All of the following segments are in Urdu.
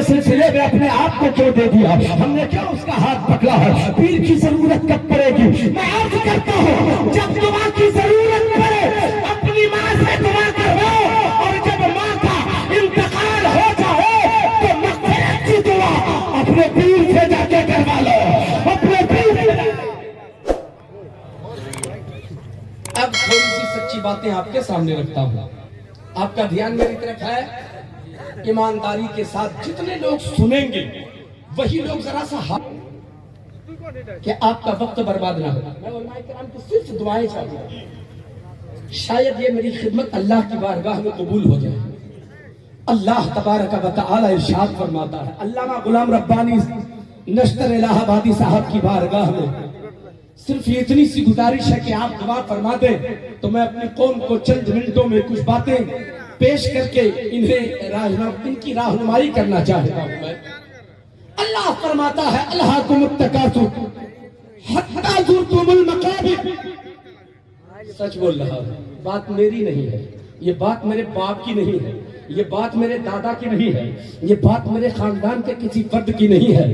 سلسلے میں اپنے آپ کو کیوں دے دیا؟ ہم نے کیوں اس کا ہاتھ پکڑا ہے؟ پیر کی ضرورت کب پڑے گی؟ میں عرض کرتا ہوں جب دعا کی ضرورت پڑے اپنی ماں سے دعا کرو، اور جب ماں کا انتقال ہو جائے تو مغفرت کی دعا اپنے پیر سے جا کے کروا لو، اپنے پیر سے۔ اب تھوڑی سی سچی باتیں آپ کے سامنے رکھتا ہوں، آپ کا دھیان میری طرف ہے۔ ایمانداری کے ساتھ جتنے لوگ سنیں گے وہی لوگ ذرا سا کہ آپ کا وقت برباد نہ ہو۔ میں علماء کرام کی صرف دعائیں چاہتا ہوں، شاید یہ میری خدمت اللہ کی بارگاہ میں قبول ہو جائے۔ اللہ تبارک و تعالی ارشاد فرماتا ہے، علامہ غلام ربانی نشتر الہ آبادی صاحب کی بارگاہ میں صرف یہ اتنی سی گزارش ہے کہ آپ دعا فرما دیں تو میں اپنی قوم کو چند منٹوں میں کچھ باتیں پیش کر کے ان کی راہنمائی کرنا چاہتا ہوں۔ میں اللہ فرماتا ہے الہاکم التکاثر حتی زرتم المقابر۔ سچ بول رہا ہوں، بات میری نہیں ہے، یہ بات میرے باپ کی نہیں ہے، یہ بات میرے دادا کی نہیں ہے، یہ بات میرے خاندان کے کسی فرد کی نہیں ہے۔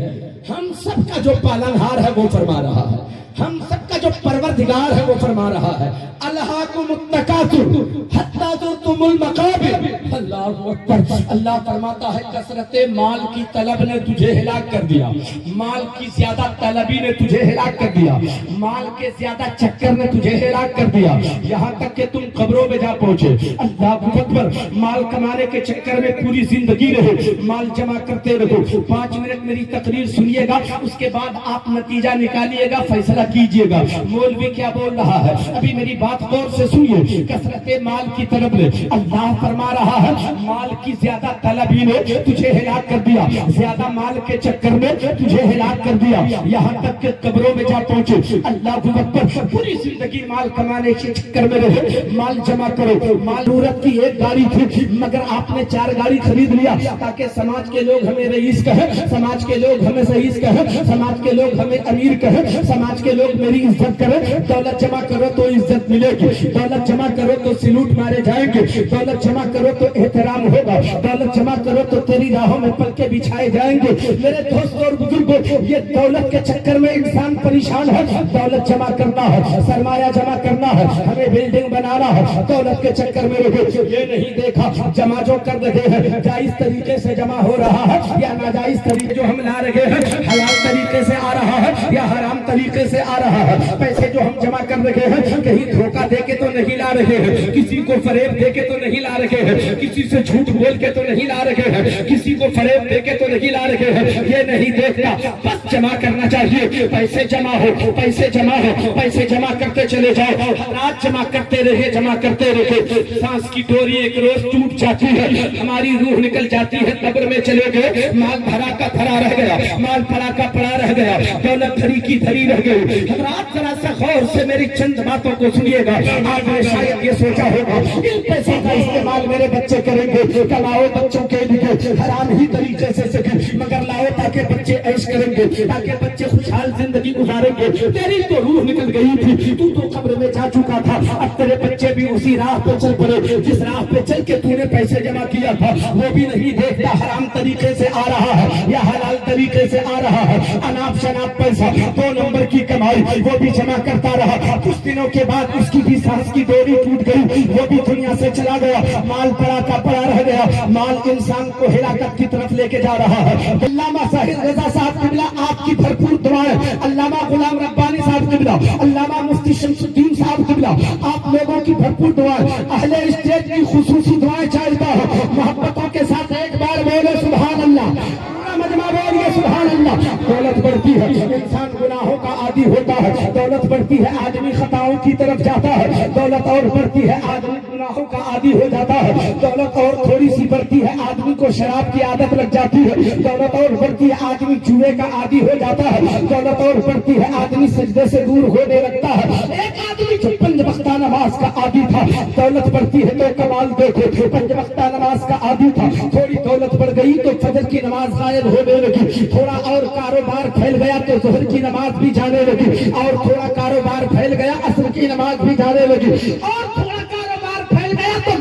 ہم سب کا جو پالنہار ہے وہ فرما رہا ہے، ہم سب کا جو پروردگار ہے وہ فرما رہا ہے، الہاکم التکاثر حتی زرتم المقابر۔ اللہ اکبر۔ اللہ فرماتا ہے کثرت مال کی طلب نے تجھے ہلاک کر دیا، مال کی زیادہ طلبی نے تجھے ہلاک کر دیا، مال کے زیادہ چکر نے تجھے ہلاک کر دیا، یہاں تک کہ تم قبروں میں جا پہنچے۔ اللہ اکبر۔ مال کمانے کے چکر میں پوری زندگی رہے، مال جمع کرتے رہو۔ 5 منٹ میری تقریر سنیے گا، اس کے بعد آپ نتیجہ نکالیے گا، فیصلہ کیجئے گا مولوی کیا بول رہا ہے۔ ابھی میری بات غور سے سنیے۔ کثرت مال کی طلب نے، اللہ فرما رہا ہے مال کی زیادہ طلبی نے تجھے ہلاک کر دیا، زیادہ مال کے چکر میں تجھے ہلاک کر دیا، یہاں تک کہ قبروں میں جا پہنچے۔ اللہ اکبر۔ پوری زندگی مال کمانے کے چکر میں رہے، مال جمع کرو۔ مال ضرورت کی ایک گاڑی تھی مگر آپ نے 4 گاڑی خرید لیا تاکہ سماج کے لوگ ہمیں رئیس کہیں، سماج کے لوگ ہمیں رئیس کہیں، سماج کے لوگ ہمیں امیر کہیں، سماج کے لوگ میری عزت کریں۔ دولت جمع کرو تو عزت ملے گی، دولت جمع کرو تو سلوٹ مارے جائیں گے، دولت جمع کرو تو احترام ہوگا، دولت جمع کرو تو تیری راہوں میں پلکیں بچھائے جائیں گے۔ میرے دوستوں اور بزرگوں، یہ دولت کے چکر میں انسان پریشان ہے۔ دولت جمع کرنا ہے، سرمایہ جمع کرنا ہے، ہمیں بلڈنگ بنانا ہے، دولت کے چکر میں رہے۔ یہ نہیں دیکھا جمع جو کر رہے ہیں جائز طریقے سے جمع ہو رہا ہے یا ناجائز طریقے جو ہم لا رہے ہیں، حلال طریقے سے آ رہا ہے یا حرام طریقے سے آ رہا ہے۔ پیسے جو ہم جمع کر رہے ہیں کہیں دھوکہ دے کے تو نہیں لا رہے ہیں، کسی کو فریب دے کے تو نہیں لا رہے ہیں، کسی سے جھوٹ بول کے تو نہیں لا رہے ہیں، کسی کو فریب دے کے تو نہیں لا رہے ہیں۔ یہ نہیں دیکھتا، بس جمع کرنا چاہیے۔ پیسے جمع ہو، پیسے جمع ہو، پیسے جمع کرتے چلے جاؤ، رات جمع کرتے رہے، جمع کرتے رہے۔ سانس کی ڈوری ایک روز ٹوٹ جاتی ہے، ہماری روح نکل جاتی ہے، قبر میں چلے گئے، مال بھرا کا بھرا رہ گیا، مال پڑا کا پڑا رہ گیا، دولت دھری کی دھری رہ گئی۔ حضرات ذرا سا غور سے میری چند باتوں کو سنیے گا۔ آج میں شاید یہ سوچا ہوگا ان پیسوں کا استعمال میرے بچے کریں گے، کماؤ بچوں کے لیے حرام ہی طریقے سے سکھیں، مگر لاؤ تاکہ بچے عیش کریں گے، تاکہ بچے خوشحال زندگی گزاریں گے۔ تیری تو روح نکل گئی تھی، تو قبر میں جا چکا تھا، اب تیرے بچے بھی اسی راہ پہ چل پڑے جس راہ پہ چل کے تو نے پیسے جمع کیا تھا۔ وہ بھی نہیں دیکھتا حرام طریقے سے آ رہا ہے یا حلال طریقے سے آ رہا ہے، اناپ شناپ پیسہ 2 نمبر کی کمائی وہ بھی جمع کرتا رہا۔ کچھ دنوں کے بعد اس کی بھی سانس کی ڈوری ٹوٹ گئی، وہ بھی دنیا سے چلا گیا، مال پڑا کا پڑا رہ گیا، مال انسان کو ہلاکت کی طرف لے کے جا رہا ہے۔ علامہ صاحب رضا صاحب قبلہ آپ کی بھرپور دعائیں، علامہ غلام ربانی صاحب قبلہ، علامہ مفتی شمس الدین صاحب قبلہ، آپ لوگوں کی بھرپور دعائیں، اہل اسٹیج کی خصوصی دعائیں چاہتا ہوں۔ محبتوں کے ساتھ ایک بار بولے سبحان اللہ، پورا مجمع بولیے سبحان اللہ۔ دولت بڑھتی ہے، انسان گناہوں کا عادی ہوتا ہے، دولت بڑھتی ہے، آدمی خطاؤں کی طرف جاتا ہے، دولت اور بڑھتی ہے، آدمی گناہوں کا عادی ہو جاتا ہے، دولت اور تھوڑی سی بڑھتی ہے، آدمی کو شراب کی عادت لگ جاتی ہے، دولت اور بڑھتی ہے، آدمی جوئے کا عادی ہو جاتا ہے، دولت اور بڑھتی ہے، آدمی سجدے سے دور ہونے لگتا ہے۔ ایک آدمی جو 5 وقتہ نماز کا عادی تھا، دولت بڑھتی ہے تو کمال دیکھو، 5 وقتہ نماز کا عادی تھا، تھوڑی دولت بڑھ گئی تو فجر کی نماز غائب ہونے لگی، تھوڑا اور کاروبار پھیل گیا تو ظہر کی نماز بھی جانے لگی، اور تھوڑا کاروبار پھیل گیا عصر کی نماز بھی جانے لگی، اور تھوڑا کاروبار پھیل گیا تو